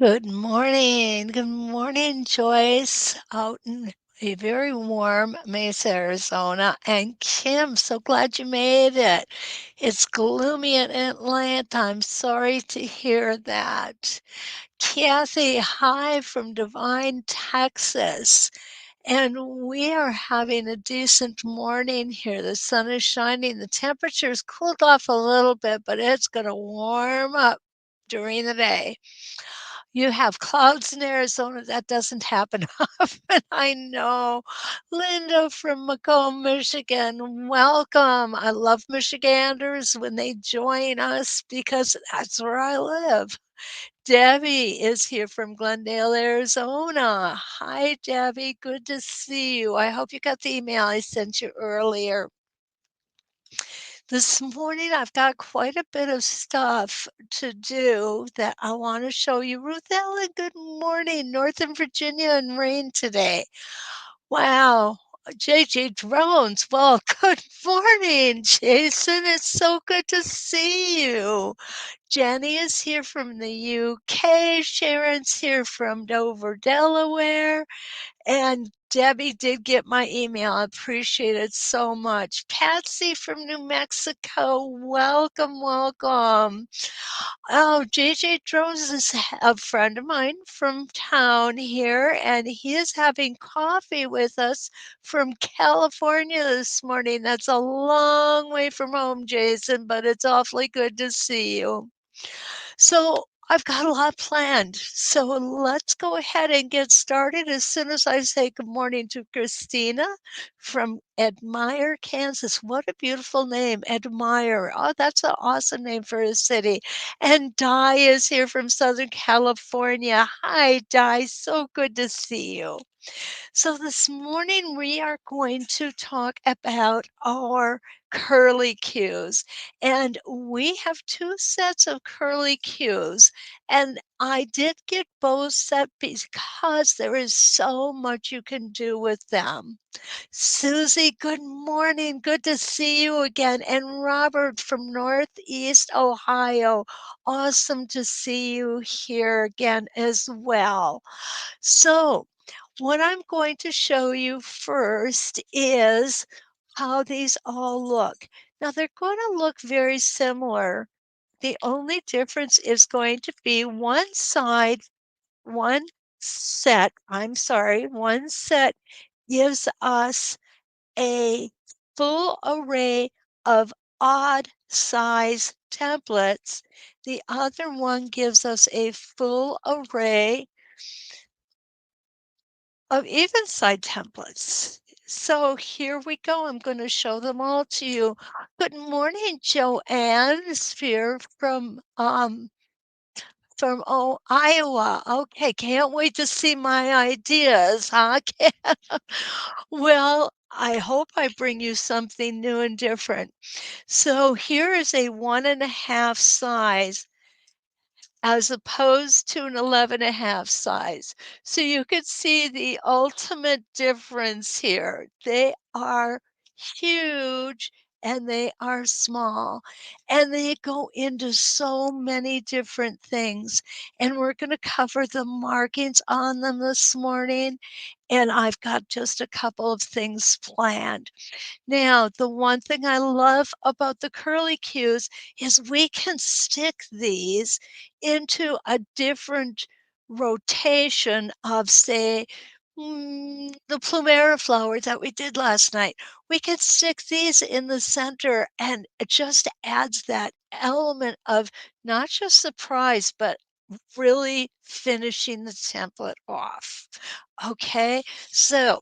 Good morning. Good morning, Joyce, out in a very warm Mesa, Arizona. And Kim, so glad you made it. It's gloomy in Atlanta. I'm sorry to hear that. Kathy, hi from Divine, Texas. And we are having a decent morning here. The sun is shining. The temperature's cooled off a little bit, but it's going to warm up during the day. You have clouds in Arizona. That doesn't happen often, I know. Linda from Macomb, Michigan, welcome. I love Michiganders when they join us because that's where I live. Debbie is here from Glendale, Arizona. Hi, Debbie. Good to see you. I hope you got the email I sent you earlier. This morning, I've got quite a bit of stuff to do that I want to show you. Ruth Ellen, good morning. Northern Virginia and rain today. Wow. JJ Drones. Well, good morning, Jason. It's so good to see you. Jenny is here from the UK. Sharon's here from Dover, Delaware. And Debbie did get my email. I appreciate it so much. Patsy from New Mexico, welcome, welcome. Oh, JJ Drones is a friend of mine from town here, and he is having coffee with us from California this morning. That's a long way from home, Jason, but it's awfully good to see you. So I've got a lot planned. So let's go ahead and get started as soon as I say good morning to Christina from Admire, Kansas. What a beautiful name, Admire. Oh, that's an awesome name for a city. And Di is here from Southern California. Hi, Di. So good to see you. So this morning we are going to talk about our curly cues. And we have two sets of curly cues. And I did get both set because there is so much you can do with them. Susie, good morning. Good to see you again. And Robert from Northeast Ohio. Awesome to see you here again as well. So what I'm going to show you first is how these all look. Now they're going to look very similar. The only difference is going to be one set gives us a full array of odd size templates. The other one gives us a full array of even side templates. So here we go. I'm going to show them all to you. Good morning, Joanne Sphere from Iowa. Okay, can't wait to see my ideas, huh? Well, I hope I bring you something new and different. So here is a 1.5 size as opposed to an 11.5 size. So you could see the ultimate difference here. They are huge and they are small and they go into so many different things. And we're going to cover the markings on them this morning. And I've got just a couple of things planned. Now, the one thing I love about the curly cues is we can stick these into a different rotation of, say, the Plumera flower that we did last night. We can stick these in the center and it just adds that element of not just surprise, but really finishing the template off. Okay, so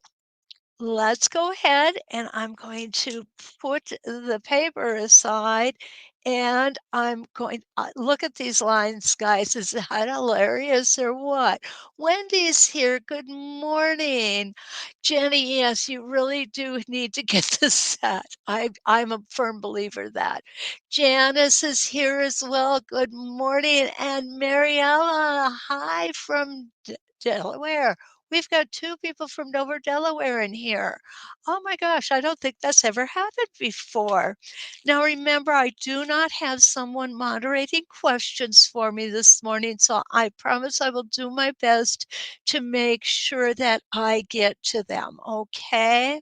let's go ahead and I'm going to put the paper aside and I'm going look at these lines, guys. Is that hilarious or what? Wendy's here. Good morning. Jenny, yes, you really do need to get this set. I'm a firm believer that. Janice is here as well. Good morning. And Mariella, hi from Delaware. We've got 2 people from Dover, Delaware in here. Oh my gosh, I don't think that's ever happened before. Now remember, I do not have someone moderating questions for me this morning, so I promise I will do my best to make sure that I get to them, okay?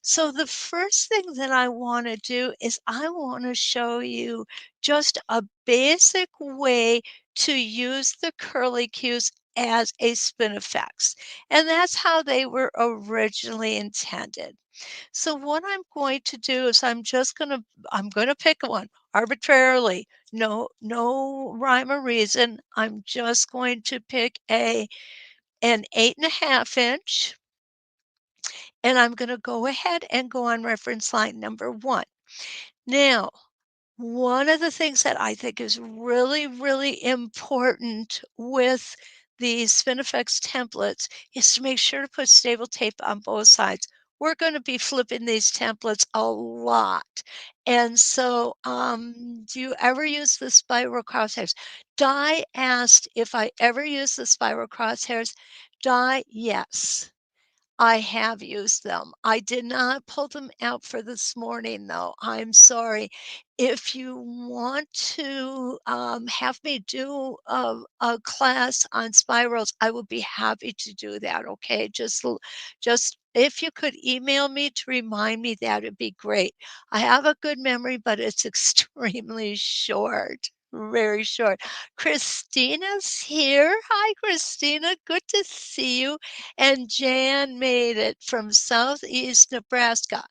So the first thing that I wanna do is I wanna show you just a basic way to use the curly cues as a spinifex, and that's how they were originally intended. So what I'm going to do is I'm gonna pick one arbitrarily, no rhyme or reason. I'm just going to pick an 8.5 inch, and I'm gonna go ahead and go on reference line number 1. Now, one of the things that I think is really, really important with these Spinifex templates is to make sure to put stable tape on both sides. We're gonna be flipping these templates a lot. And so, do you ever use the spiral crosshairs? Di asked if I ever use the spiral crosshairs. Di, yes. I have used them. I did not pull them out for this morning, though. I'm sorry. If you want to have me do a class on spirals, I would be happy to do that. Okay, just if you could email me to remind me, that would be great. I have a good memory, but it's extremely short. Very short. Christina's here. Hi, Christina. Good to see you. And Jan made it from Southeast Nebraska.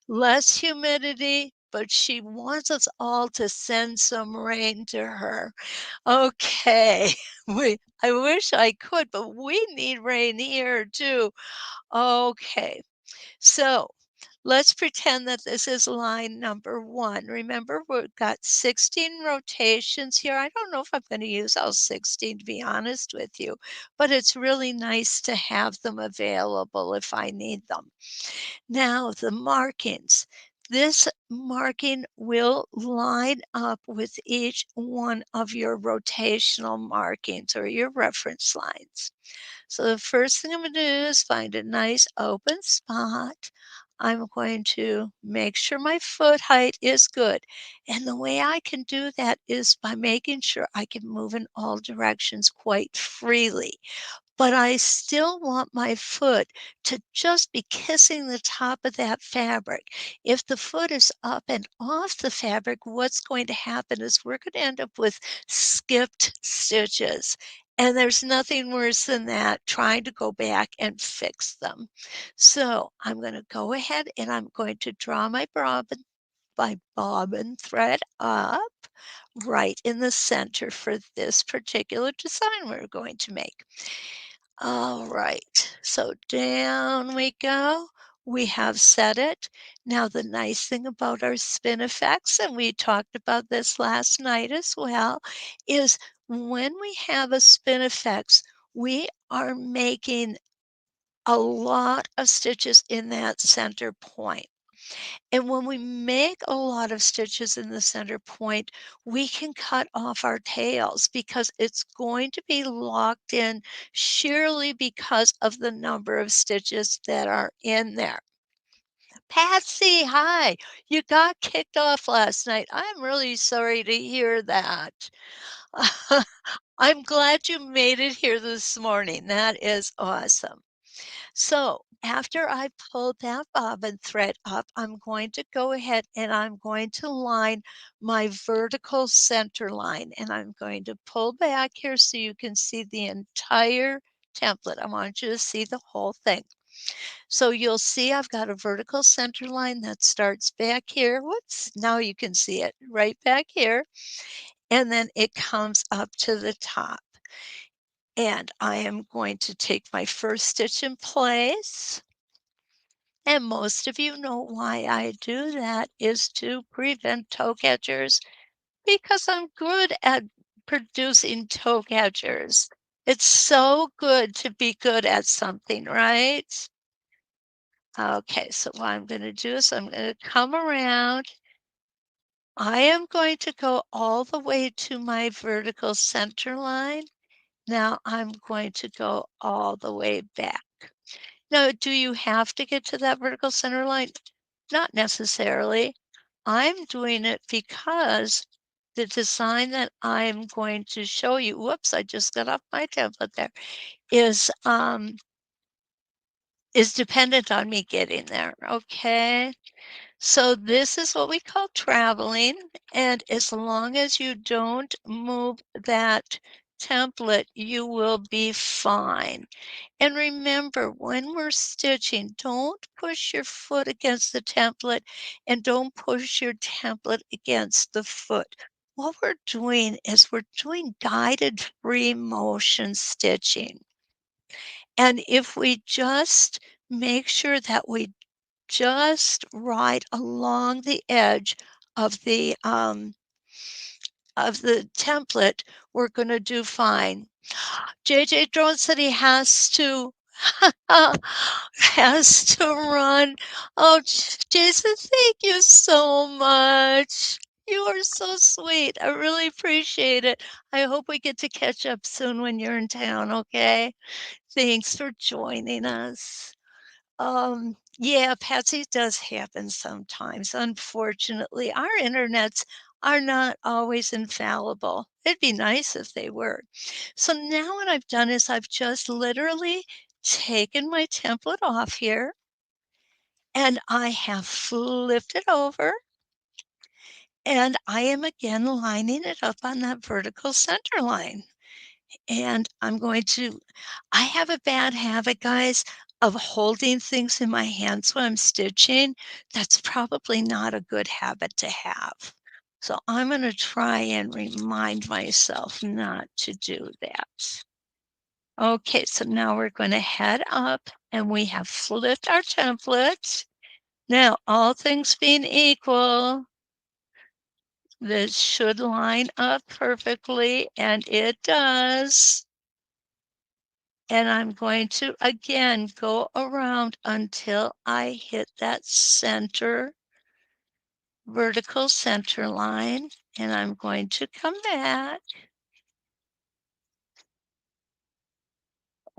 Less humidity, but she wants us all to send some rain to her. Okay. I wish I could, but we need rain here too. Okay. So let's pretend that this is line number 1. Remember, we've got 16 rotations here. I don't know if I'm going to use all 16, to be honest with you, but it's really nice to have them available if I need them. Now, the markings. This marking will line up with each one of your rotational markings or your reference lines. So the first thing I'm going to do is find a nice open spot. I'm going to make sure my foot height is good. And the way I can do that is by making sure I can move in all directions quite freely, but I still want my foot to just be kissing the top of that fabric. If the foot is up and off the fabric, what's going to happen is we're going to end up with skipped stitches. And there's nothing worse than that, trying to go back and fix them. So I'm going to go ahead and I'm going to draw my bobbin thread up right in the center for this particular design we're going to make. All right, so down we go. We have set it. Now, the nice thing about our Spinifex, and we talked about this last night as well, is when we have a Spinifex, we are making a lot of stitches in that center point. And when we make a lot of stitches in the center point, we can cut off our tails because it's going to be locked in sheerly because of the number of stitches that are in there. Patsy, hi. You got kicked off last night. I'm really sorry to hear that. I'm glad you made it here this morning. That is awesome. So after I pulled that bobbin thread up, I'm going to go ahead and I'm going to line my vertical center line, and I'm going to pull back here so you can see the entire template. I want you to see the whole thing. So you'll see I've got a vertical center line that starts back here. Whoops, now you can see it right back here. And then it comes up to the top. And I am going to take my first stitch in place. And most of you know why I do that is to prevent toe catchers because I'm good at producing toe catchers. It's so good to be good at something, right? Okay, so what I'm going to do is I'm going to come around. I am going to go all the way to my vertical center line. Now I'm going to go all the way back. Now, do you have to get to that vertical center line? Not necessarily. I'm doing it because the design that I'm going to show you, whoops, I just got off my template there, is, um, is dependent on me getting there, okay? So this is what we call traveling, and as long as you don't move that template, you will be fine. And remember, when we're stitching, don't push your foot against the template and don't push your template against the foot. What we're doing is we're doing guided free motion stitching. And if we just make sure that we just right along the edge of the template, we're gonna do fine. JJ Jones said he has to has to run. Oh, Jason, thank you so much. You are so sweet. I really appreciate it. I hope we get to catch up soon when you're in town, okay? Thanks for joining us. Yeah, Patsy does happen sometimes. Unfortunately, our internets are not always infallible. It'd be nice if they were. So now what I've done is I've just literally taken my template off here and I have flipped it over and I am again lining it up on that vertical center line. And I have a bad habit, guys, of holding things in my hands when I'm stitching. That's probably not a good habit to have. So I'm going to try and remind myself not to do that. Okay, so now we're going to head up and we have flipped our template. Now, all things being equal, this should line up perfectly, and it does. And I'm going to again go around until I hit that center, vertical center line, and I'm going to come back.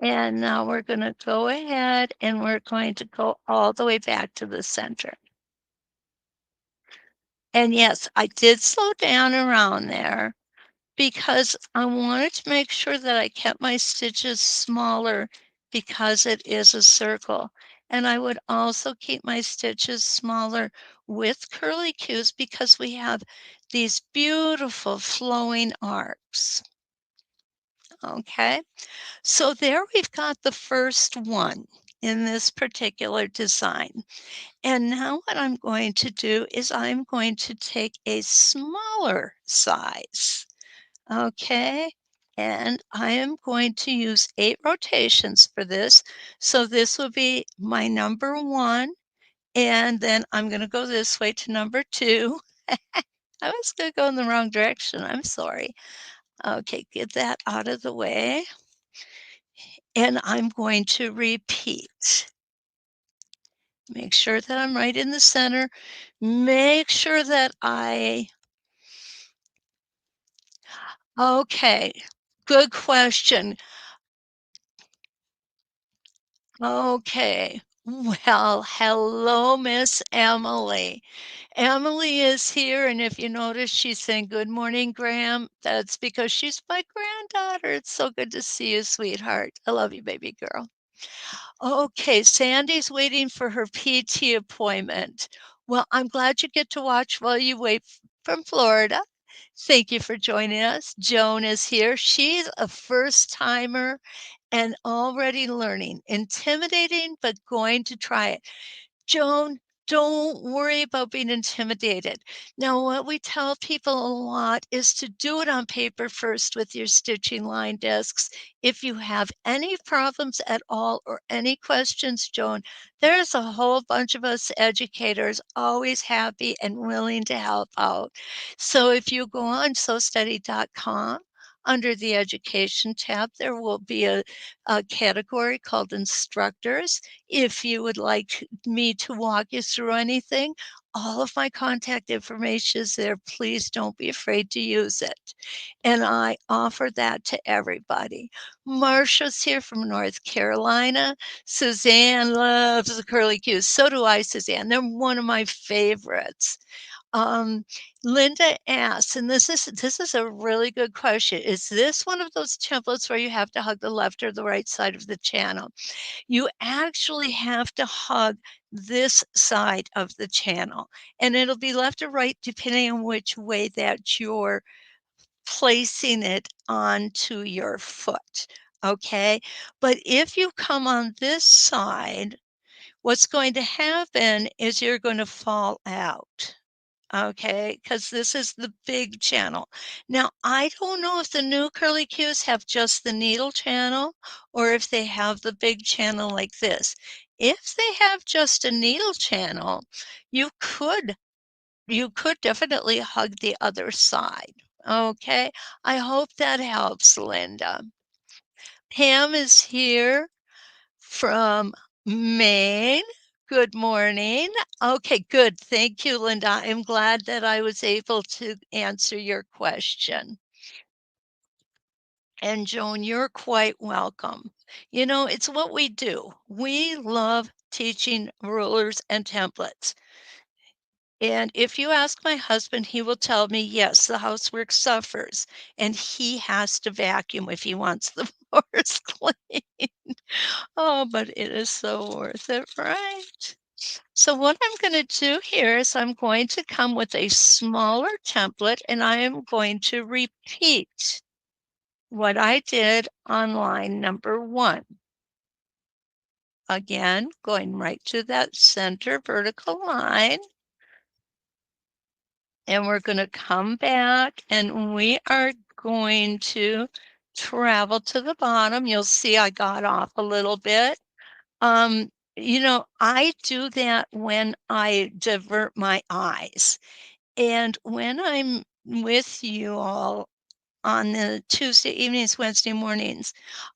And now we're going to go ahead and we're going to go all the way back to the center. And yes, I did slow down around there because I wanted to make sure that I kept my stitches smaller because it is a circle. And I would also keep my stitches smaller with curly cues because we have these beautiful flowing arcs. Okay, so there we've got the first one in this particular design. And now what I'm going to do is I'm going to take a smaller size. Okay, and I am going to use 8 rotations for this. So this will be my number 1, and then I'm gonna go this way to number 2. I was gonna go in the wrong direction, I'm sorry. Okay, get that out of the way, and I'm going to repeat. Make sure that I'm right in the center. Make sure that okay, good question. Okay. Well, hello, Miss Emily. Emily is here, and if you notice, she's saying, "Good morning, Graham." That's because she's my granddaughter. It's so good to see you, sweetheart. I love you, baby girl. Okay, Sandy's waiting for her PT appointment. Well, I'm glad you get to watch while you wait from Florida. Thank you for joining us. Joan is here. She's a first timer and already learning. Intimidating, but going to try it. Joan, don't worry about being intimidated. Now, what we tell people a lot is to do it on paper first with your stitching line discs. If you have any problems at all or any questions, Joan, there's a whole bunch of us educators always happy and willing to help out. So if you go on sewsteady.com, under the Education tab, there will be a category called Instructors. If you would like me to walk you through anything, all of my contact information is there. Please don't be afraid to use it. And I offer that to everybody. Marsha's here from North Carolina. Suzanne loves the curly cues. So do I, Suzanne. They're one of my favorites. Um, Linda asks, and this is a really good question. Is this one of those templates where you have to hug the left or the right side of the channel? You actually have to hug this side of the channel, and it'll be left or right depending on which way that you're placing it onto your foot. Okay. But if you come on this side, what's going to happen is you're going to fall out. Okay, because this is the big channel. Now, I don't know if the new curly cues have just the needle channel or if they have the big channel like this. If they have just a needle channel, you could you could definitely hug the other side. Okay, I hope that helps, Linda. Pam is here from Maine. Good morning. Okay, good. Thank you, Linda. I'm glad that I was able to answer your question. And Joan, you're quite welcome. You know, it's what we do. We love teaching rulers and templates. And if you ask my husband, he will tell me, yes, the housework suffers, and he has to vacuum if he wants the floors clean. Oh, but it is so worth it, right? So what I'm going to do here is I'm going to come with a smaller template and I am going to repeat what I did on line number 1. Again, going right to that center vertical line. And we're going to come back and we are going to travel to the bottom. You'll see I got off a little bit. I do that when I divert my eyes. And when I'm with you all on the Tuesday evenings, Wednesday mornings,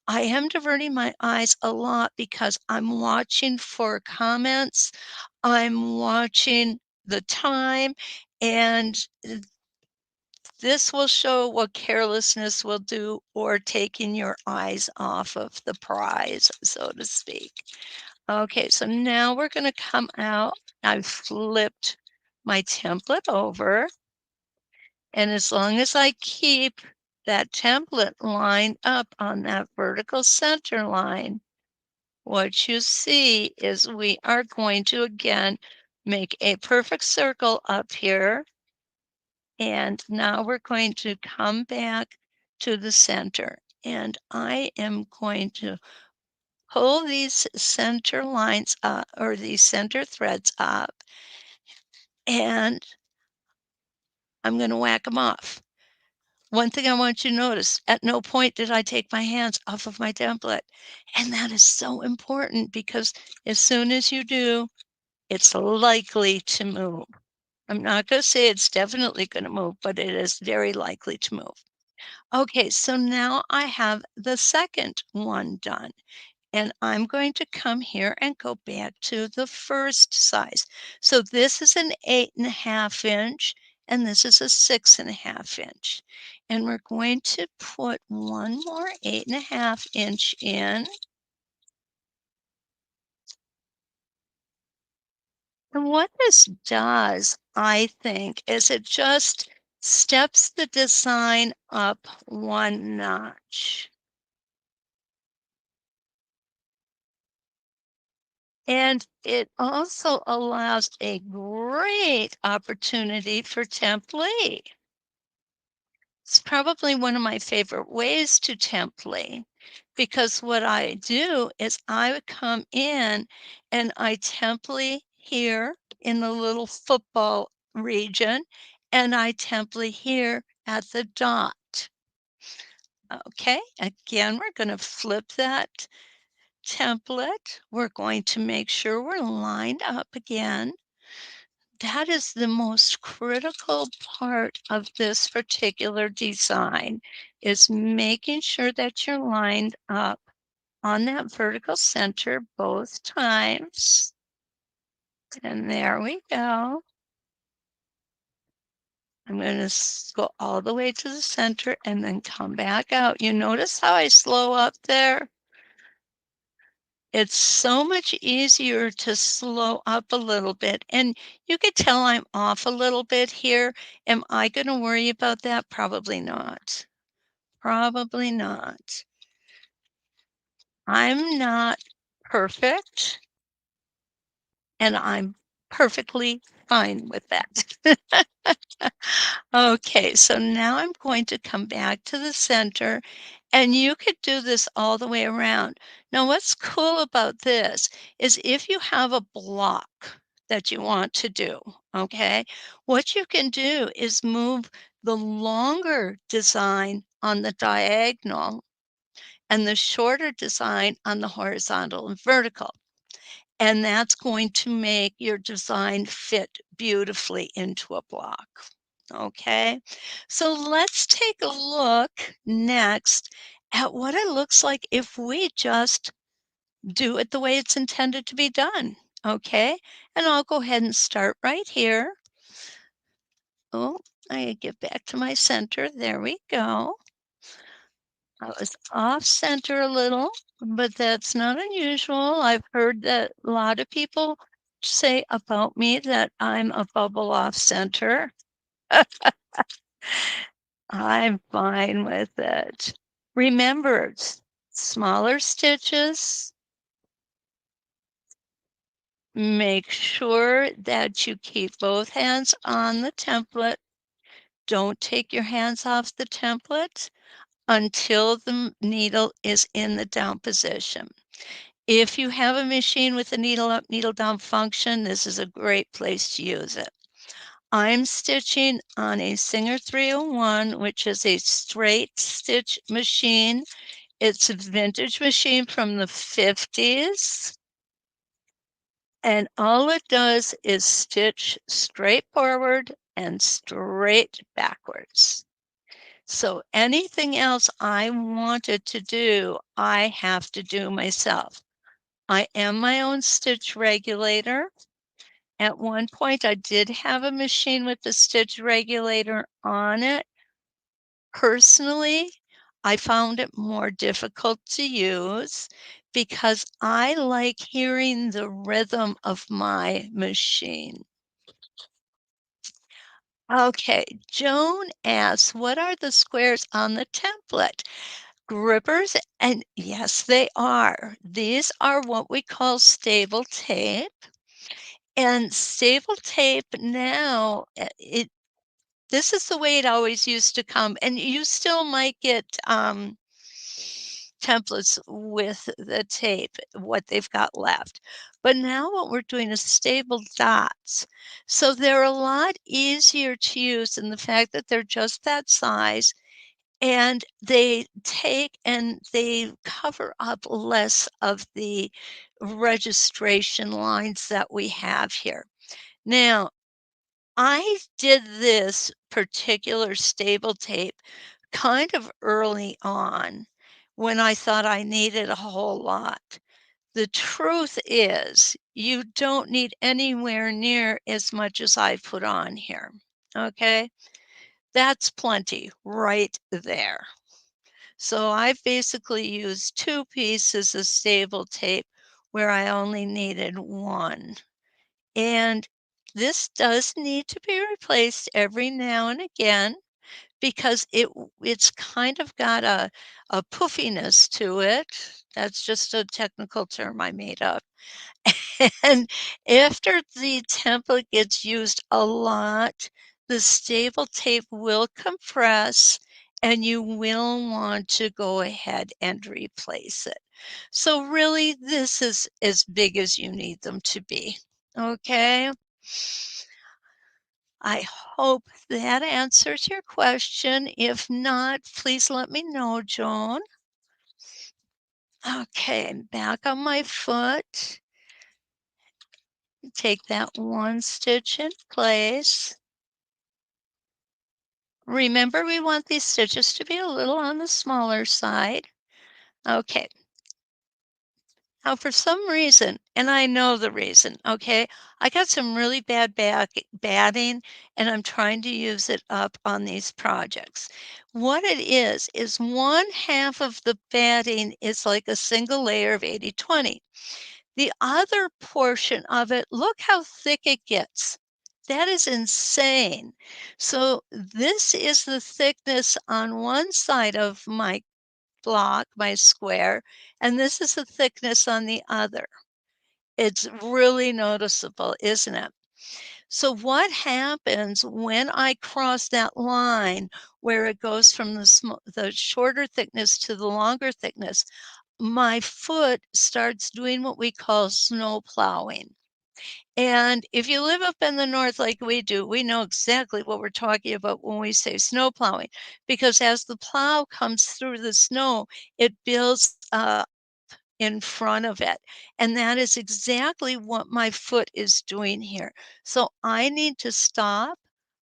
I am diverting my eyes a lot because I'm watching for comments. I'm watching the time, and this will show what carelessness will do or taking your eyes off of the prize, so to speak. Okay, so now we're going to come out. I've flipped my template over. And as long as I keep that template lined up on that vertical center line, what you see is we are going to again make a perfect circle up here. And now we're going to come back to the center. And I am going to pull these center lines up or these center threads up, and I'm going to whack them off. One thing I want you to notice, at no point did I take my hands off of my template. And that is so important because as soon as you do, it's likely to move. I'm not going to say it's definitely going to move, but it is very likely to move. Okay, so now I have the second one done. And I'm going to come here and go back to the first size. So this is an 8.5 inch and this is a 6.5 inch. And we're going to put one more 8.5 inch in. And what this does, I think, is it just steps the design up one notch. And it also allows a great opportunity for template. It's probably one of my favorite ways to template because what I do is I would come in and I template here in the little football region and I template here at the dot. Okay, again, we're going to flip that template. We're going to make sure we're lined up again. that is the most critical part of this particular design, is making sure that you're lined up on that vertical center both times. And there we go. I'm going to go all the way to the center and then come back out. You notice how I slow up there? It's so much easier to slow up a little bit. And you could tell I'm off a little bit here. Am I going to worry about that? Probably not. Probably not. I'm not perfect, and I'm perfectly fine with that. Okay, so now I'm going to come back to the center, and you could do this all the way around. Now, what's cool about this is if you have a block that you want to do, okay, what you can do is move the longer design on the diagonal and the shorter design on the horizontal and vertical. And that's going to make your design fit beautifully into a block. Okay, so let's take a look next at what it looks like if we just do it the way it's intended to be done. Okay, and I'll go ahead and start right here. Oh, I get back to my center. There we go. I was off center a little, but that's not unusual. I've heard that a lot of people say about me that I'm a bubble off center. I'm fine with it. Remember, smaller stitches. Make sure that you keep both hands on the template. Don't take your hands off the template until the needle is in the down position. If you have a machine with a needle up, needle down function, this is a great place to use it. I'm stitching on a Singer 301, which is a straight stitch machine. It's a vintage machine from the 50s. And all it does is stitch straight forward and straight backwards. So anything else I wanted to do, I have to do myself. I am my own stitch regulator. At one point, I did have a machine with the stitch regulator on it. Personally, I found it more difficult to use because I like hearing the rhythm of my machine. Okay, Joan asks, what are the squares on the template? Grippers, and yes, they are. These are what we call stable tape. And stable tape now, this is the way it always used to come, and you still might get, templates with the tape, what they've got left. But now what we're doing is stable dots. So they're a lot easier to use in the fact that they're just that size, and they take and they cover up less of the registration lines that we have here. Now, I did this particular stable tape kind of early on when I thought I needed a whole lot. The truth is, you don't need anywhere near as much as I put on here. Okay? That's plenty right there. So I've basically used 2 pieces of stable tape where I only needed 1. And this does need to be replaced every now and again because it's kind of got a poofiness to it. That's just a technical term I made up. And after the template gets used a lot, the stable tape will compress and you will want to go ahead and replace it. So really, this is as big as you need them to be. Okay? I hope that answers your question. If not, please let me know, Joan. Okay, I'm back on my foot. Take that one stitch in place. Remember, we want these stitches to be a little on the smaller side. Okay. Now, for some reason, and I know the reason, okay, I got some really bad batting, and I'm trying to use it up on these projects. What it is one half of the batting is like a single layer of 80/20. The other portion of it, look how thick it gets. That is insane. So this is the thickness on one side of my block, my square, and this is the thickness on the other. It's really noticeable, isn't it? So what happens when I cross that line where it goes from the shorter thickness to the longer thickness, my foot starts doing what we call snow plowing. And if you live up in the north like we do, we know exactly what we're talking about when we say snow plowing, because as the plow comes through the snow, it builds up in front of it. And that is exactly what my foot is doing here. So I need to stop,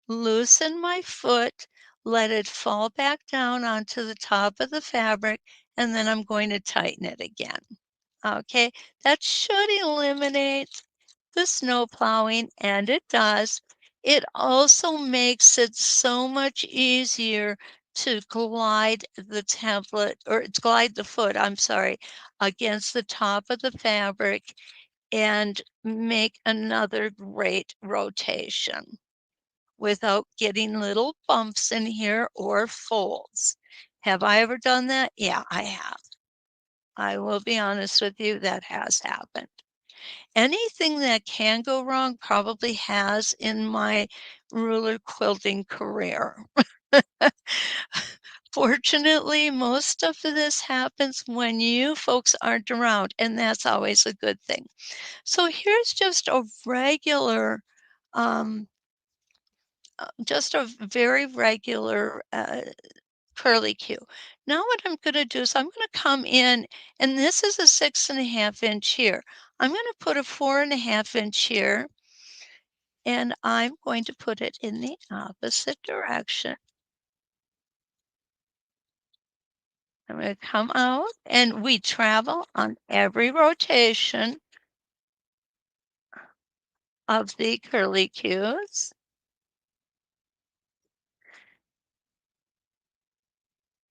loosen my foot, let it fall back down onto the top of the fabric, and then I'm going to tighten it again. Okay, that should eliminate the snow plowing, and it does. It also makes it so much easier to glide the template or glide the foot, I'm sorry, against the top of the fabric and make another great rotation without getting little bumps in here or folds. Have I ever done that? Yeah, I have. I will be honest with you, that has happened. Anything that can go wrong probably has in my ruler quilting career. Fortunately, most of this happens when you folks aren't around, and that's always a good thing. So here's um, just a very regular curly Q. Now what I'm gonna do is I'm gonna come in, and this is a 6.5-inch here. I'm gonna put a 4.5-inch here, and I'm going to put it in the opposite direction. I'm gonna come out, and we travel on every rotation of the curly cues,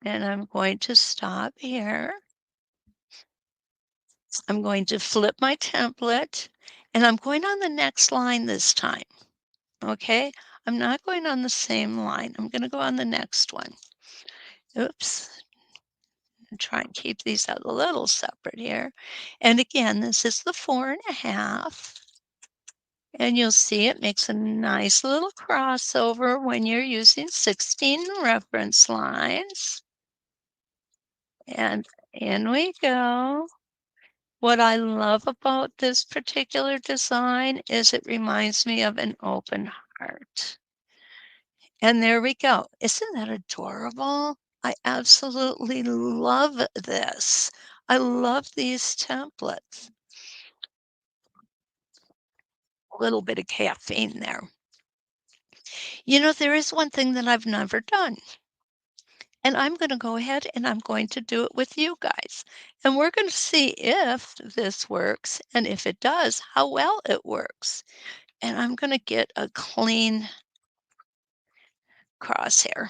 and I'm going to stop here. I'm going to flip my template, and I'm going on the next line this time. Okay, I'm not going on the same line. I'm going to go on the next one. Oops, and try and keep these a little separate here. And again, this is the 4.5. And you'll see it makes a nice little crossover when you're using 16 reference lines. And in we go. What I love about this particular design is it reminds me of an open heart. And there we go. Isn't that adorable? I absolutely love this. I love these templates. A little bit of caffeine there. You know, there is one thing that I've never done, and I'm going to go ahead and I'm going to do it with you guys. And we're going to see if this works, and if it does, how well it works. And I'm going to get a clean crosshair.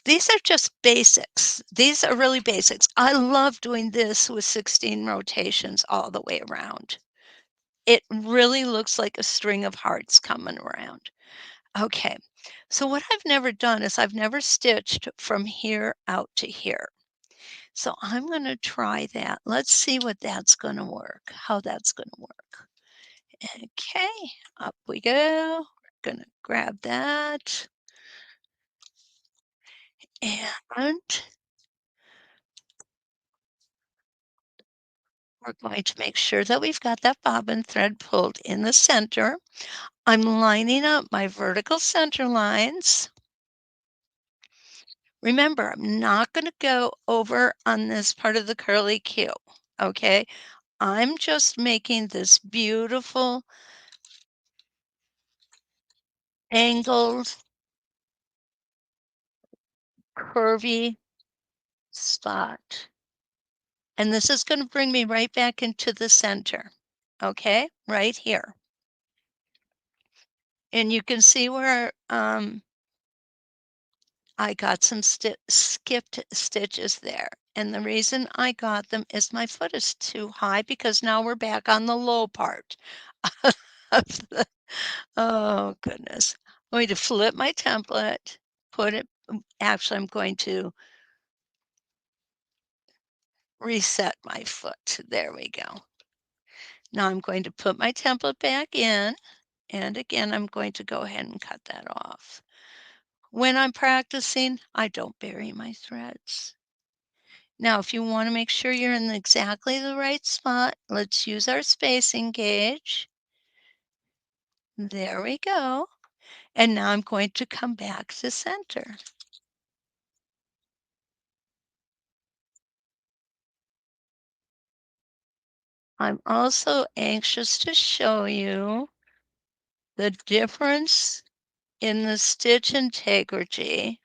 These are just basics. These are really basics. I love doing this with 16 rotations all the way around. It really looks like a string of hearts coming around. Okay, so what I've never done is I've never stitched from here out to here. So I'm going to try that. Let's see what that's going to work, how that's going to work. Okay, up we go. We're going to grab that. And we're going to make sure that we've got that bobbin thread pulled in the center. I'm lining up my vertical center lines. Remember, I'm not going to go over on this part of the curly Q, okay? I'm just making this beautiful angled, curvy spot. And this is gonna bring me right back into the center, okay? Right here. And you can see where, I got some skipped stitches there, and the reason I got them is my foot is too high because now we're back on the low part of the oh, goodness. I'm going to flip my template, put it actually, I'm going to reset my foot. There we go. Now I'm going to put my template back in, and again, I'm going to go ahead and cut that off. When I'm practicing, I don't bury my threads. Now, if you want to make sure you're in exactly the right spot, let's use our spacing gauge. There we go. And now I'm going to come back to center. I'm also anxious to show you the difference in the stitch integrity.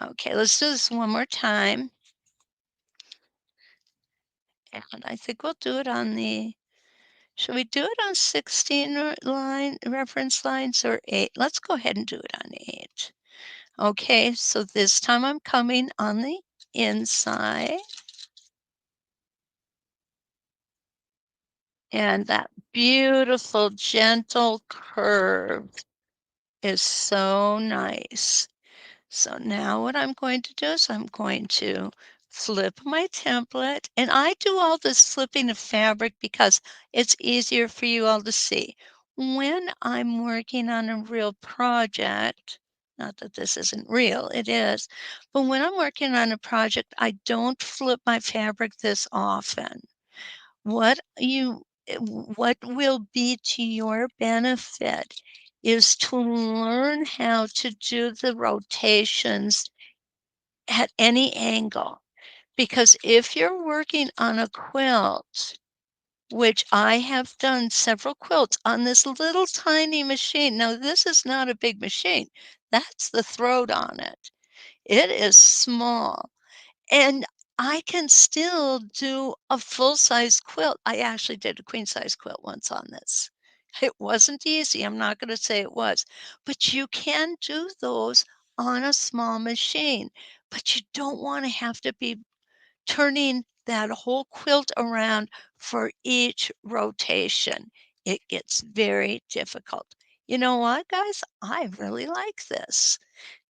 Okay, let's do this one more time. And I think we'll do it on the, should we do it on 16 line reference lines or 8? Let's go ahead and do it on 8. Okay, so this time I'm coming on the inside, and that beautiful gentle curve is so nice. So now what I'm going to do is I'm going to flip my template, and I do all this flipping of fabric because it's easier for you all to see. When I'm working on a real project, not that this isn't real, it is, but when I'm working on a project, I don't flip my fabric this often. What will be to your benefit is to learn how to do the rotations at any angle, because if you're working on a quilt, which I have done several quilts on this little tiny machine. Now, this is not a big machine. That's the throat on it. It is small. And I can still do a full-size quilt. I actually did a queen-size quilt once on this. It wasn't easy, I'm not gonna say it was, but you can do those on a small machine, but you don't wanna have to be turning that whole quilt around for each rotation. It gets very difficult. You know what, guys? I really like this.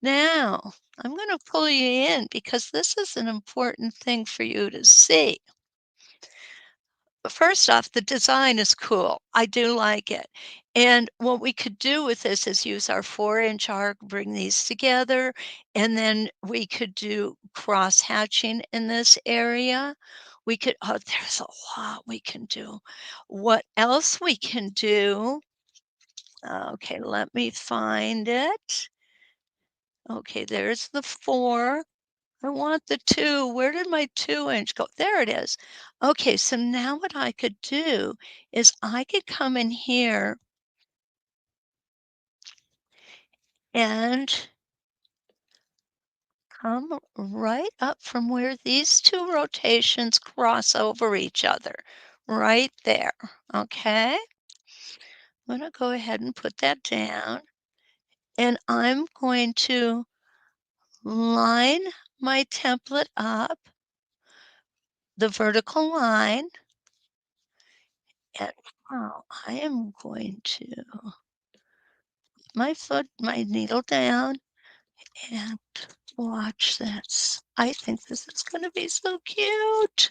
Now, I'm going to pull you in because this is an important thing for you to see. First off, the design is cool. I do like it. And what we could do with this is use our 4-inch arc, bring these together, and then we could do cross hatching in this area. We could, oh, there's a lot we can do. What else we can do? Okay, let me find it. Okay, there's the 4. I want the 2. Where did my 2-inch go? There it is. Okay, so now what I could do is I could come in here and come right up from where these 2 rotations cross over each other, right there, okay? I'm gonna go ahead and put that down, and I'm going to line my template up, the vertical line, and now I am going to my needle down, and watch this. I think this is gonna be so cute.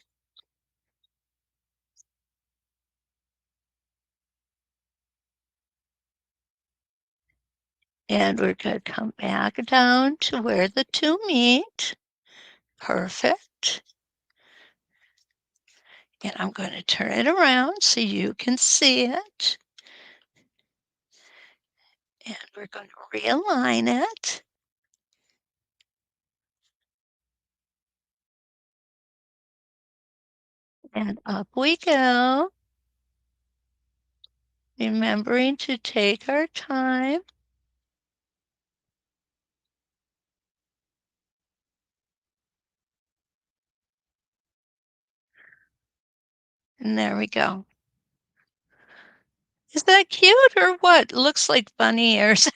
And we're gonna come back down to where the 2 meet. Perfect. And I'm gonna turn it around so you can see it. And we're gonna realign it. And up we go, remembering to take our time. And there we go. Is that cute or what? Looks like bunny ears.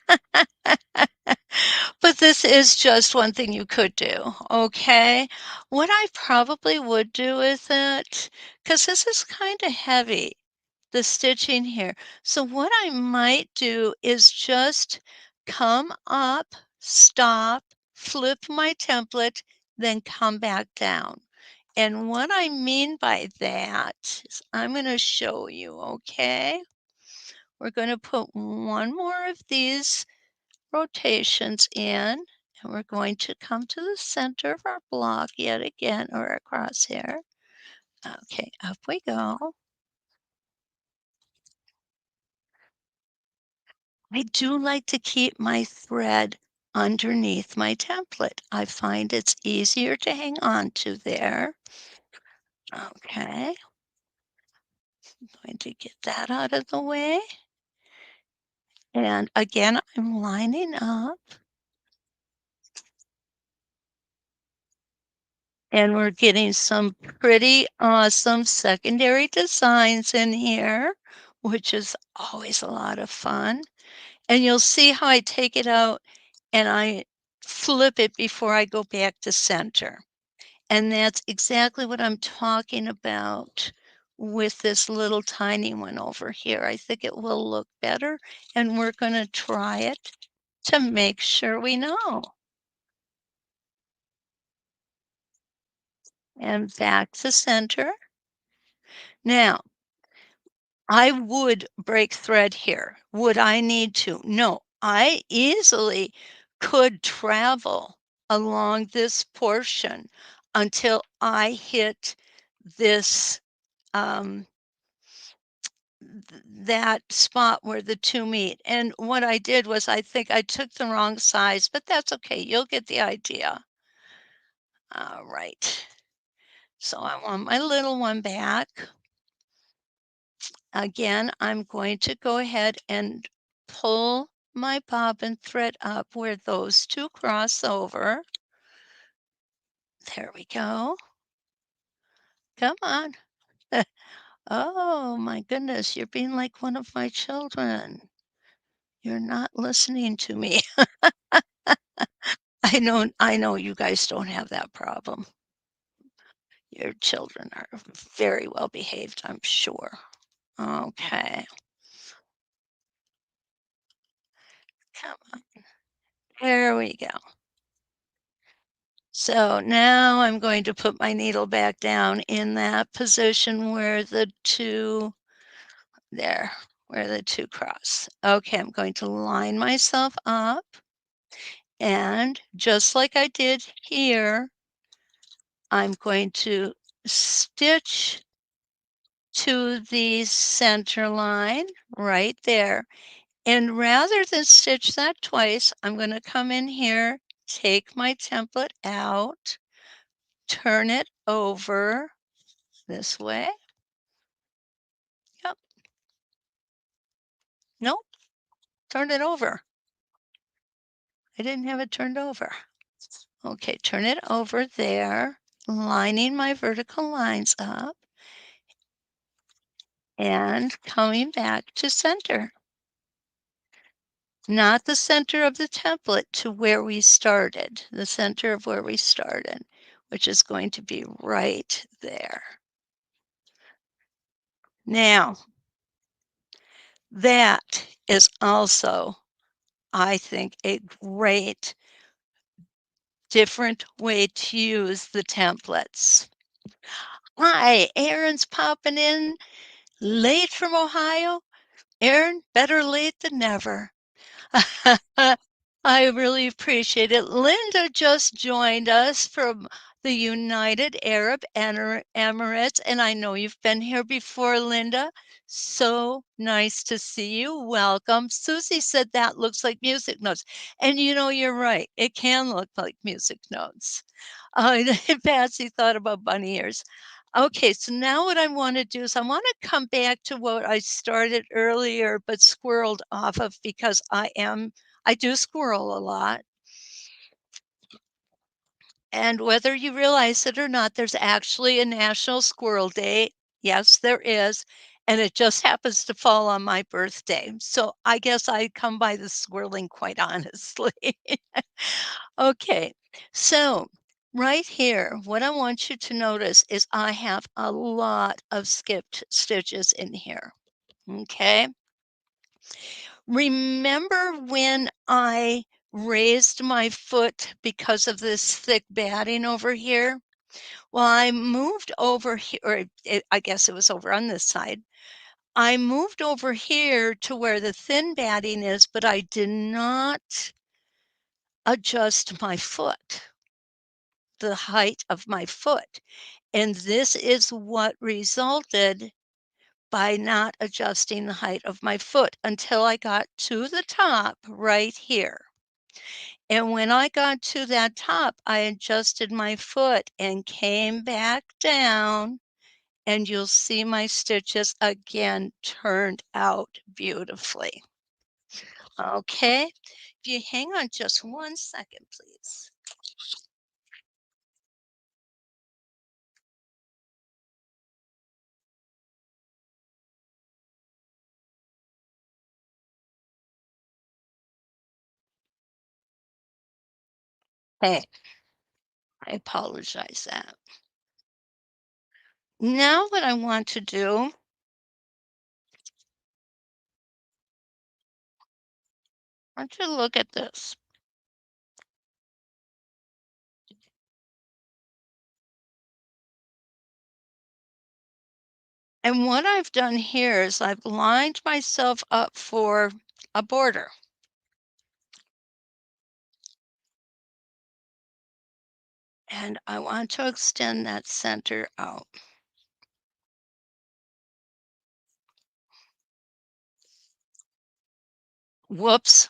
But this is just one thing you could do, okay? What I probably would do with it, because this is kinda heavy, the stitching here. So what I might do is just come up, stop, flip my template, then come back down. And what I mean by that is I'm gonna show you, okay? We're gonna put one more of these rotations in, and we're going to come to the center of our block yet again, or our crosshair. Okay, up we go. I do like to keep my thread underneath my template. I find it's easier to hang on to there. Okay, going to get that out of the way. And again, I'm lining up. And we're getting some pretty awesome secondary designs in here, which is always a lot of fun. And you'll see how I take it out and I flip it before I go back to center. And that's exactly what I'm talking about with this little tiny one over here. I think it will look better, and we're going to try it to make sure we know. And back to center. Now, I would break thread here. Would I need to? No, I easily could travel along this portion until I hit this, that spot where the 2 meet. And what I did was I think I took the wrong size, but that's okay. You'll get the idea. All right. So I want my little one back. Again, I'm going to go ahead and pull my bobbin thread up where those two cross over. There we go. Come on. Oh my goodness, you're being like one of my children. You're not listening to me. I know you guys don't have that problem. Your children are very well behaved, I'm sure. Okay, come on. There we go. So now I'm going to put my needle back down in that position where the 2 there, where the 2 cross. Okay, I'm going to line myself up, and just like I did here, I'm going to stitch to the center line right there. And rather than stitch that twice, I'm gonna come in here, take my template out, turn it over this way. Yep. Nope, turn it over. I didn't have it turned over. Okay, turn it over there, lining my vertical lines up and coming back to center. Not the center of the template, to where we started, the center of where we started, which is going to be right there. Now, that is also, I think, a great different way to use the templates. Hi, Erin's popping in late from Ohio. Erin, better late than never. I really appreciate it. Linda just joined us from the United Arab Emirates, and I know you've been here before, Linda. So nice to see you. Welcome. Susie said that looks like music notes. And you know, you're right. It can look like music notes. Patsy thought about bunny ears. Okay, so now what I wanna do is I wanna come back to what I started earlier but squirreled off of because I do squirrel a lot, and whether you realize it or not, there's actually a National Squirrel Day. Yes, there is, and it just happens to fall on my birthday, so I guess I come by the squirreling quite honestly. Okay, so right here, what I want you to notice is I have a lot of skipped stitches in here. Okay. Remember when I raised my foot because of this thick batting over here? Well, I moved over here, or I guess it was over on this side. I moved over here to where the thin batting is, but I did not adjust my foot, the height of my foot. And this is what resulted by not adjusting the height of my foot until I got to the top right here. And when I got to that top, I adjusted my foot and came back down, and you'll see my stitches again turned out beautifully. Okay, if you hang on just 1 second, please. Hey, I apologize that. Now what I want to do, I want you to look at this. And what I've done here is I've lined myself up for a border. And I want to extend that center out. Whoops.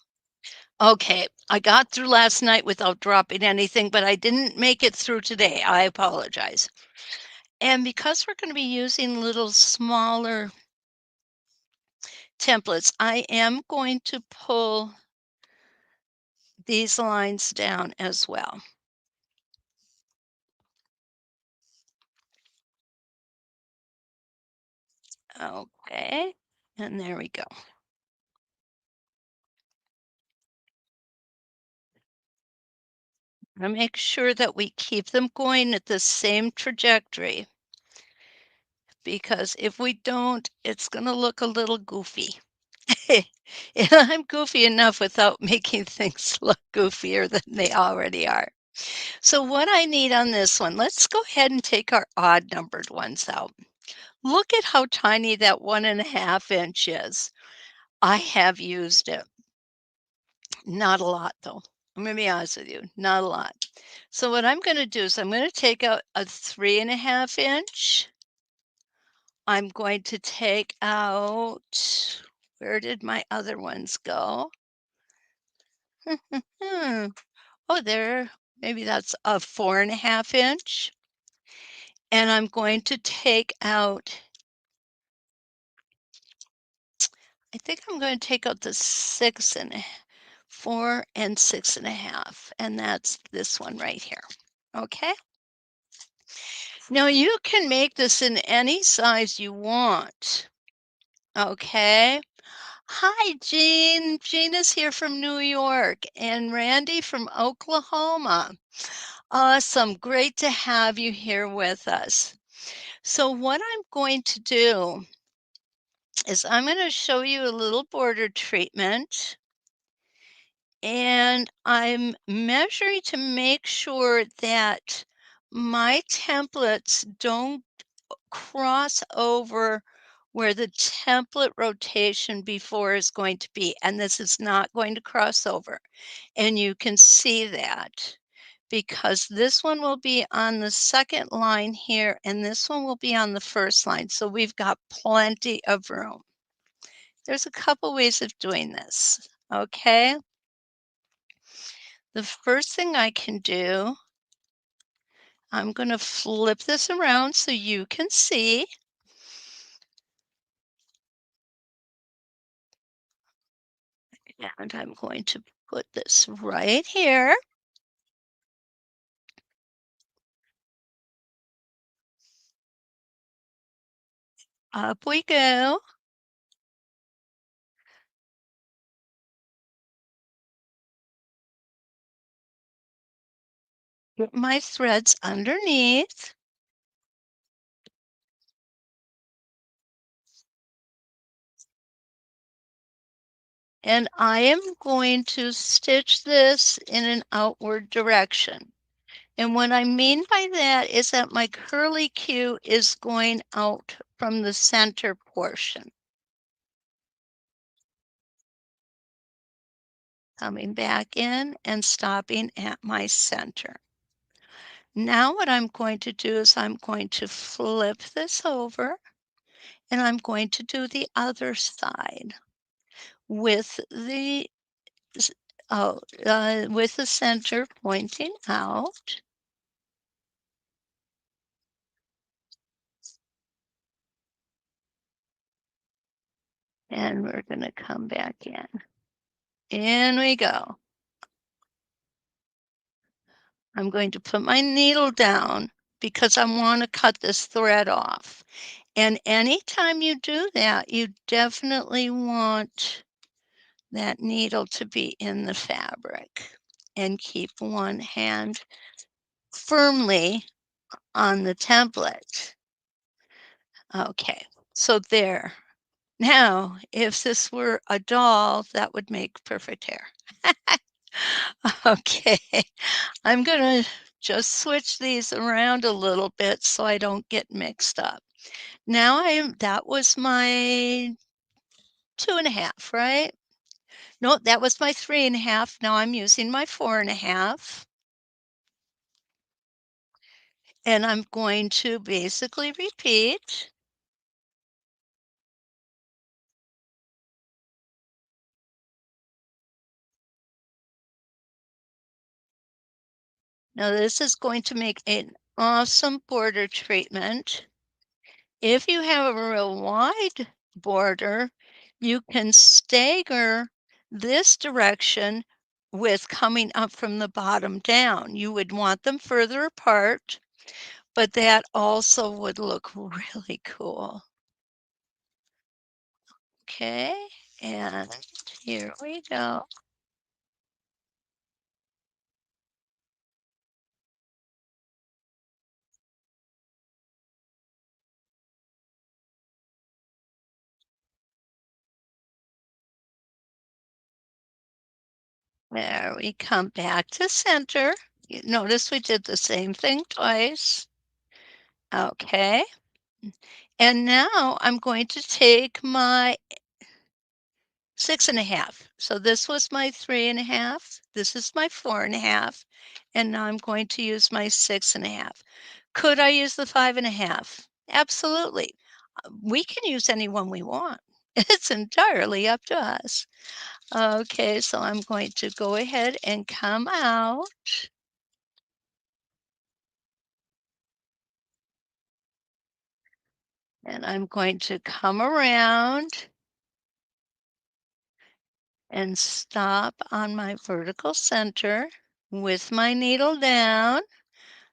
Okay, I got through last night without dropping anything, but I didn't make it through today. I apologize. And because we're going to be using little smaller templates, I am going to pull these lines down as well. Okay, and there we go. And make sure that we keep them going at the same trajectory because if we don't, it's going to look a little goofy. And I'm goofy enough without making things look goofier than they already are. So what I need on this one, let's go ahead and take our odd numbered ones out. Look at how tiny that 1.5 inch is. I have used it. Not a lot though. I'm gonna be honest with you, not a lot. So what I'm gonna do is I'm gonna take out a 3.5 inch. I'm going to take out, where did my other ones go? Hmm. Oh, there, maybe that's a 4.5 inch. And I'm going to take out, I think I'm going to take out the 4 and 6.5, and that's this one right here. Okay. Now you can make this in any size you want. Okay. Hi, Jean. Jean is here from New York and Randy from Oklahoma. Awesome. Great to have you here with us. So what I'm going to do is I'm going to show you a little border treatment, and I'm measuring to make sure that my templates don't cross over where the template rotation before is going to be, and this is not going to cross over. And you can see that because this one will be on the second line here, and this one will be on the first line. So we've got plenty of room. There's a couple ways of doing this. Okay. The first thing I can do, I'm gonna flip this around so you can see. And I'm going to put this right here. Up we go. Get my threads underneath. And I am going to stitch this in an outward direction. And what I mean by that is that my curly Q is going out from the center portion. Coming back in and stopping at my center. Now what I'm going to do is I'm going to flip this over and I'm going to do the other side with the with the center pointing out. And we're going to come back in. In we go. I'm going to put my needle down because I want to cut this thread off. And anytime you do that, you definitely want that needle to be in the fabric and keep one hand firmly on the template. Okay, so there. Now, if this were a doll, that would make perfect hair. Okay, I'm gonna just switch these around a little bit so I don't get mixed up. Now that was my 2.5, right? No, that was my 3.5. Now I'm using my 4.5. And I'm going to basically repeat. Now this is going to make an awesome border treatment. If you have a real wide border, you can stagger this direction with coming up from the bottom down. You would want them further apart, but that also would look really cool. Okay, and here we go. There we come back to center. You notice we did the same thing twice. Okay. And now I'm going to take my 6.5. So this was my 3.5. This is my 4.5. And now I'm going to use my 6.5. Could I use the 5.5? Absolutely. We can use any one we want. It's entirely up to us. Okay, so I'm going to go ahead and come out. And I'm going to come around and stop on my vertical center with my needle down.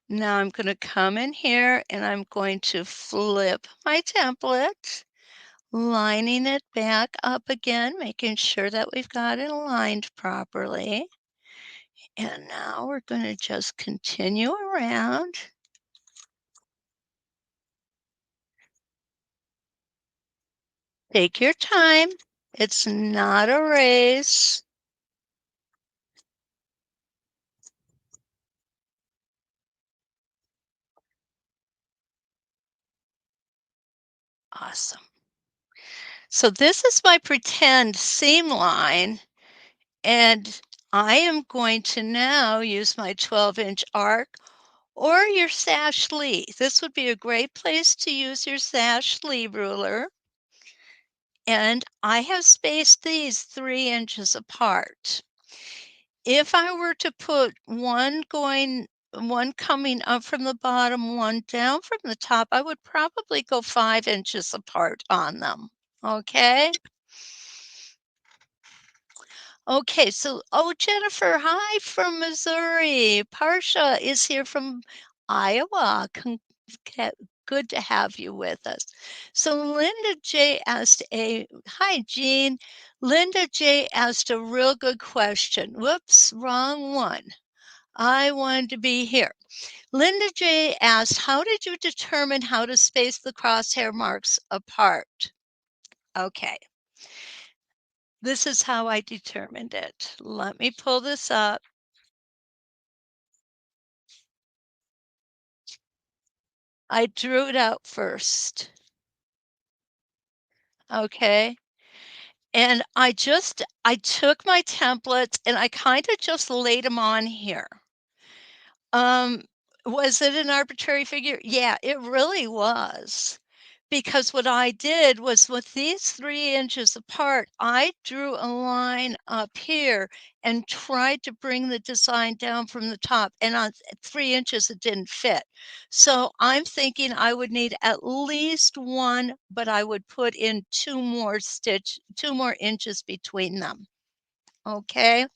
Now I'm going to come in here and I'm going to flip my template, lining it back up again, making sure that we've got it aligned properly. And now we're going to just continue around. Take your time. It's not a race. Awesome. So this is my pretend seam line, and I am going to now use my 12-inch arc or your sash Lee. This would be a great place to use your sash Lee ruler. And I have spaced these 3 inches apart. If I were to put one going one coming up from the bottom, one down from the top. I would probably go 5 inches apart on them, okay? Okay, so Jennifer, hi from Missouri. Parsha is here from Iowa. Ca Good to have you with us. So Linda J asked a hi, Jean. Linda J asked a real good question. Whoops, wrong one. I wanted to be here. Linda J asked, how did you determine how to space the crosshair marks apart? Okay, this is how I determined it. Let me pull this up. I drew it out first. Okay. And I took my templates and I kind of just laid them on here. Um, was it an arbitrary figure? Yeah, it really was. Because what I did was with these 3 inches apart, I drew a line up here and tried to bring the design down from the top, and on 3 inches, it didn't fit. So I'm thinking I would need at least 1, but I would put in 2 more inches between them, okay?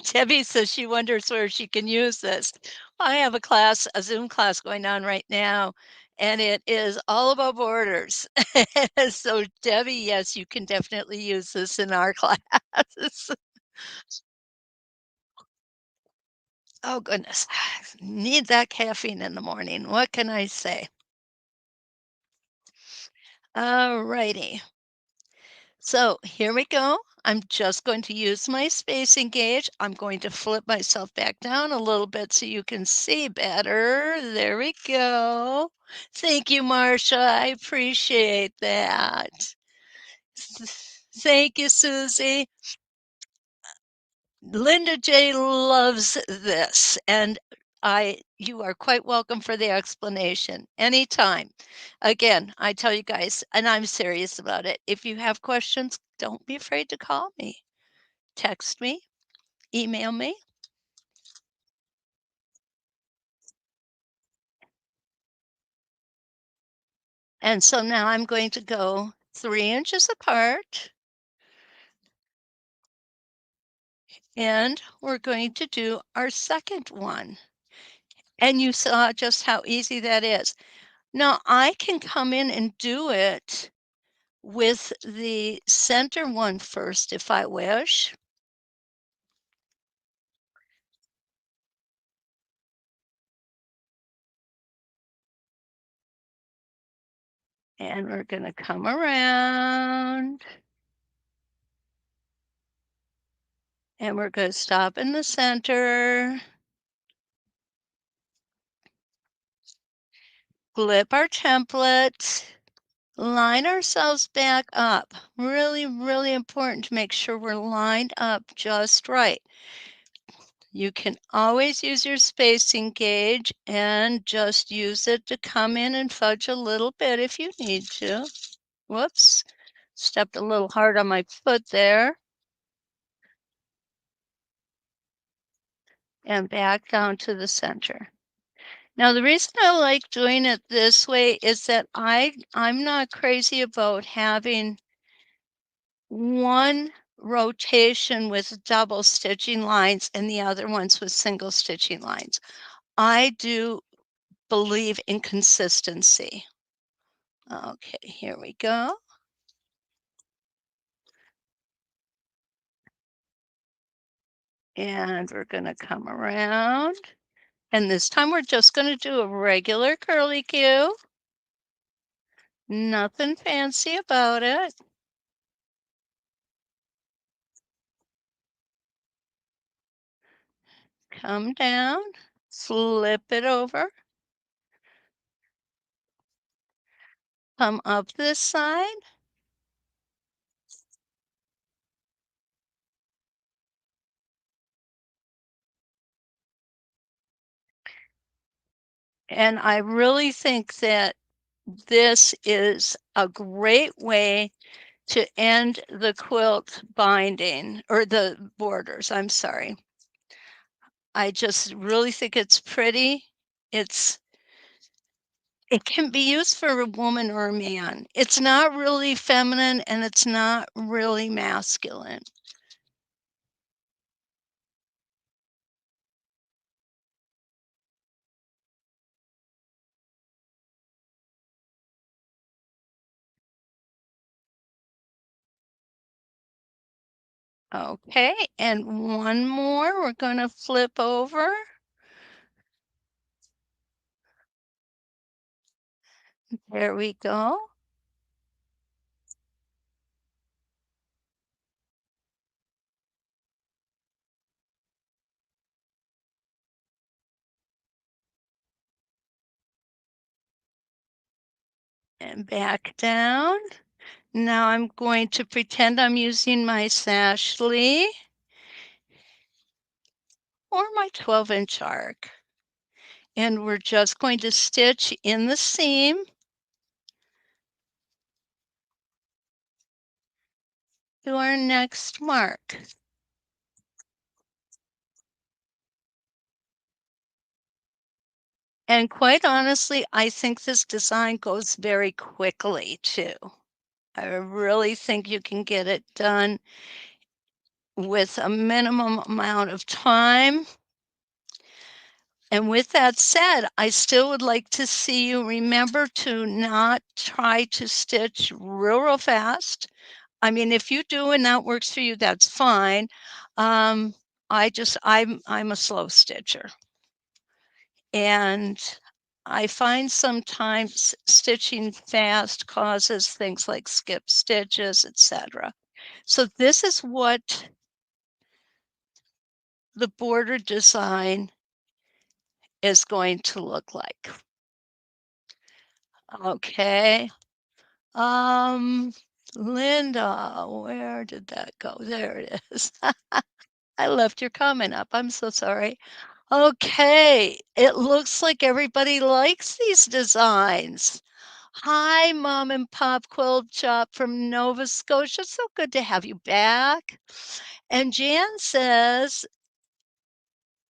Debbie says she wonders where she can use this. I have a Zoom class going on right now, and it is all about borders. So Debbie, yes, you can definitely use this in our class. Oh goodness, need that caffeine in the morning. What can I say? All righty. So here we go. I'm just going to use my spacing gauge. I'm going to flip myself back down a little bit so you can see better. There we go. Thank you, Marcia. I appreciate that. Thank you, Susie. Linda J loves this, and you are quite welcome for the explanation anytime. Again, I tell you guys, and I'm serious about it. If you have questions, don't be afraid to call me, text me, email me. And so now I'm going to go 3 inches apart, and we're going to do our second one. And you saw just how easy that is. Now I can come in and do it with the center one first if I wish. And we're going to come around. And we're going to stop in the center. Flip our template. Line ourselves back up. Really, really important to make sure we're lined up just right. You can always use your spacing gauge and just use it to come in and fudge a little bit if you need to. Whoops, stepped a little hard on my foot there. And back down to the center. Now, the reason I like doing it this way is that I'm not crazy about having one rotation with double stitching lines and the other ones with single stitching lines. I do believe in consistency. Okay, here we go. And we're going to come around. And this time we're just going to do a regular curly Q. Nothing fancy about it. Come down, flip it over, come up this side, and I really think that this is a great way to end the quilt binding, or the borders, I'm sorry. I just really think it's pretty. It's it can be used for a woman or a man. It's not really feminine and it's not really masculine. Okay, and one more, we're gonna flip over. There we go. And back down. Now I'm going to pretend I'm using my Sashly or my 12-inch arc. And we're just going to stitch in the seam to our next mark. And quite honestly, I think this design goes very quickly too. I really think you can get it done with a minimum amount of time. And with that said, I still would like to see you remember to not try to stitch real fast. I mean, if you do and that works for you, that's fine. I'm a slow stitcher. And I find sometimes stitching fast causes things like skip stitches, etc. So this is what the border design is going to look like. Okay. Um, Linda, where did that go? There it is. I left your comment up. I'm so sorry. Okay, it looks like everybody likes these designs. Hi, Mom and Pop Quilt Shop from Nova Scotia. So good to have you back. And Jan says,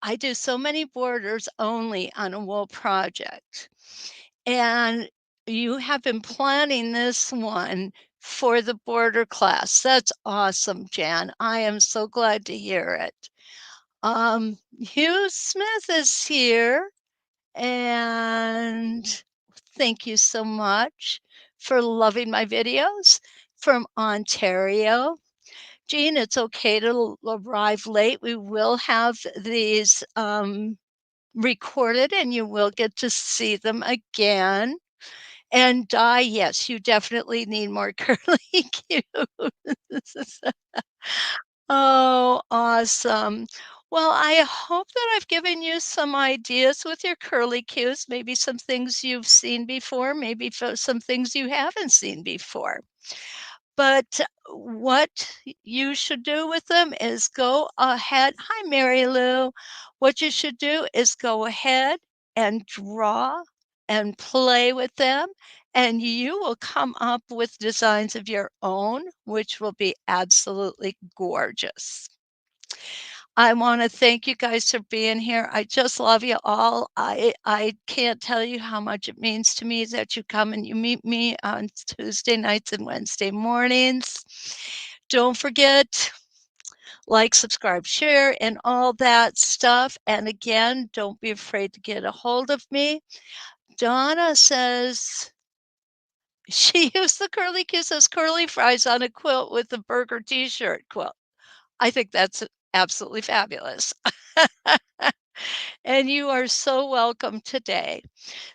I do so many borders only on a wool project. And you have been planning this one for the border class. That's awesome, Jan. I am so glad to hear it. Hugh Smith is here, and thank you so much for loving my videos from Ontario. Jean, it's okay to arrive late. We will have these recorded and you will get to see them again. And Di, yes, you definitely need more curly cues. Oh, awesome. Well, I hope that I've given you some ideas with your curly cues, maybe some things you've seen before, maybe some things you haven't seen before. But what you should do with them is go ahead. Hi, Mary Lou. What you should do is go ahead and draw and play with them, and you will come up with designs of your own, which will be absolutely gorgeous. I want to thank you guys for being here. I just love you all. I can't tell you how much it means to me that you come and you meet me on Tuesday nights and Wednesday mornings. Don't forget, like, subscribe, share, and all that stuff. And again, don't be afraid to get a hold of me. Donna says she used the curly cues as curly fries on a quilt with the burger t-shirt quilt. I think that's absolutely fabulous. And you are so welcome today.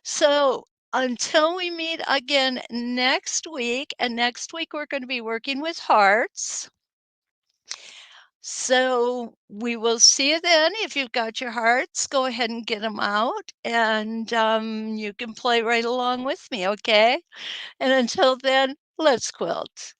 So until we meet again next week, and next week we're going to be working with hearts. So we will see you then. If you've got your hearts, go ahead and get them out, and you can play right along with me, okay? And until then, let's quilt.